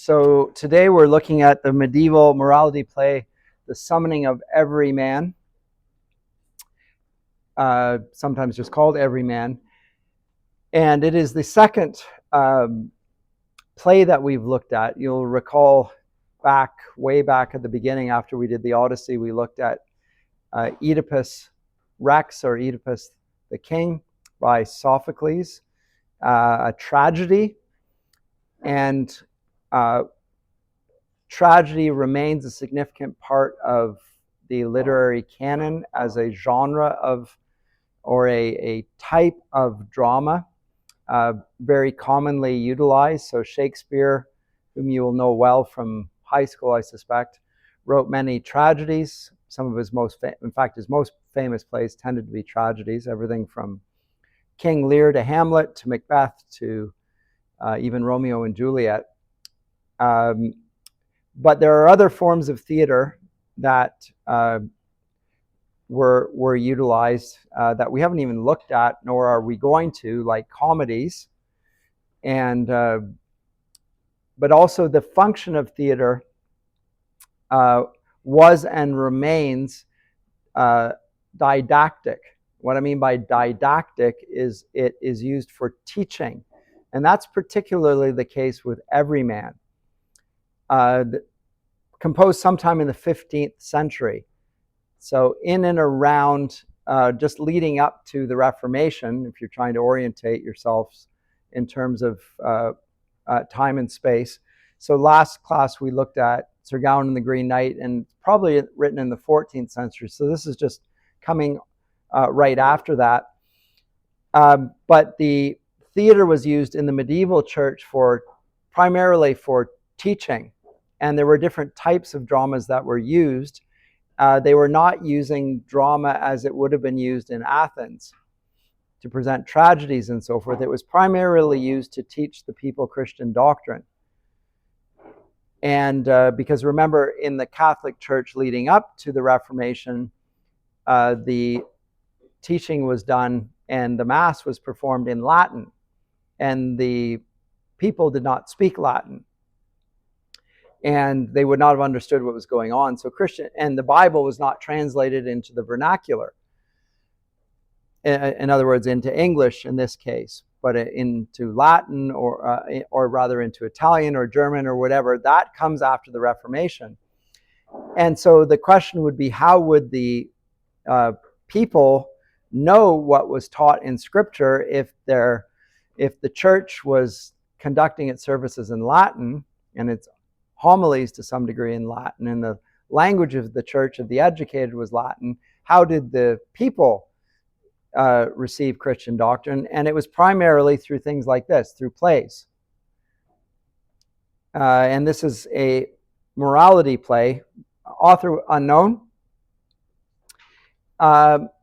So today we're looking at the medieval morality play, The Summoning of Everyman, sometimes just called Everyman. And it is the second play that we've looked at. You'll recall way back at the beginning after we did the Odyssey, we looked at Oedipus Rex, or Oedipus the King, by Sophocles, a tragedy. And tragedy remains a significant part of the literary canon as a genre of, or a type of drama, very commonly utilized. So Shakespeare, whom you will know well from high school, I suspect, wrote many tragedies. Some of his his most famous plays tended to be tragedies, everything from King Lear to Hamlet to Macbeth to even Romeo and Juliet. But there are other forms of theater that were utilized that we haven't even looked at, nor are we going to, like comedies. And but also the function of theater was and remains didactic. What I mean by didactic is it is used for teaching. And that's particularly the case with Everyman, composed sometime in the 15th century. So in and around, just leading up to the Reformation, if you're trying to orientate yourselves in terms of time and space. So last class we looked at Sir Gawain and the Green Knight, and probably written in the 14th century. So this is just coming right after that. But the theater was used in the medieval church primarily for teaching. And there were different types of dramas that were used. They were not using drama as it would have been used in Athens to present tragedies and so forth. It was primarily used to teach the people Christian doctrine. And because remember, in the Catholic Church leading up to the Reformation, the teaching was done and the Mass was performed in Latin. And the people did not speak Latin. And they would not have understood what was going on. So and the Bible was not translated into the vernacular. In other words, into English in this case, but into Latin, or rather into Italian or German or whatever. That comes after the Reformation. And so the question would be, how would the people know what was taught in Scripture if the church was conducting its services in Latin, and its homilies to some degree in Latin, and the language of the church of the educated was Latin? How did the people receive Christian doctrine? And it was primarily through things like this, through plays. And this is a morality play, author unknown,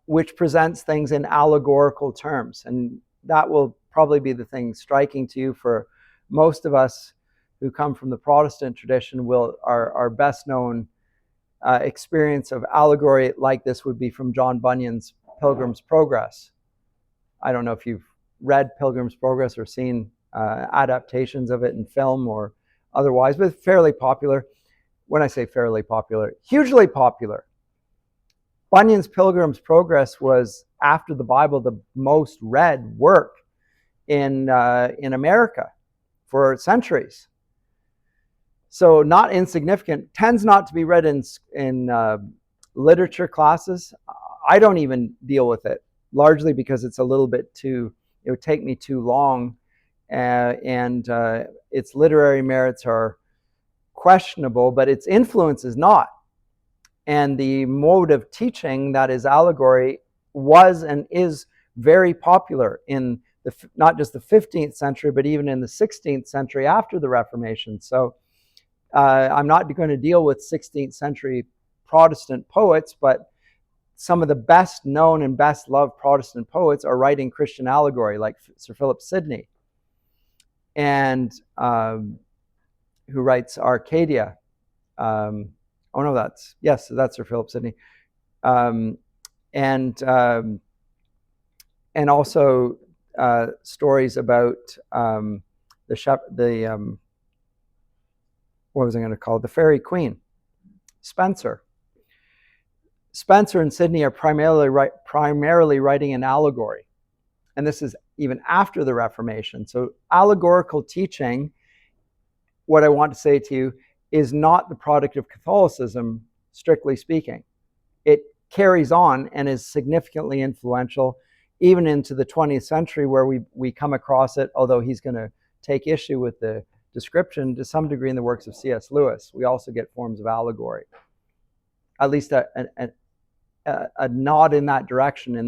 which presents things in allegorical terms. And that will probably be the thing striking to you. For most of us who come from the Protestant tradition, our best known experience of allegory like this would be from John Bunyan's Pilgrim's Progress. I don't know if you've read Pilgrim's Progress or seen adaptations of it in film or otherwise, but fairly popular. When I say fairly popular, hugely popular. Bunyan's Pilgrim's Progress was, after the Bible, the most read work in America for centuries. So not insignificant. Tends not to be read in literature classes. I don't even deal with it, largely because it's a little bit it would take me too long, and its literary merits are questionable, but its influence is not. And the mode of teaching that is allegory was and is very popular in not just the 15th century, but even in the 16th century after the Reformation. So I'm not going to deal with 16th century Protestant poets, but some of the best known and best loved Protestant poets are writing Christian allegory, like Sir Philip Sidney, and who writes Arcadia. That's Sir Philip Sidney, and also stories about the what was I going to call it? The Fairy Queen, Spenser. Spenser and Sidney are primarily writing an allegory. And this is even after the Reformation. So allegorical teaching, what I want to say to you, is not the product of Catholicism, strictly speaking. It carries on and is significantly influential even into the 20th century, where we come across it, although he's going to take issue with the description to some degree in the works of C.S. Lewis. We also get forms of allegory, at least a nod in that direction in the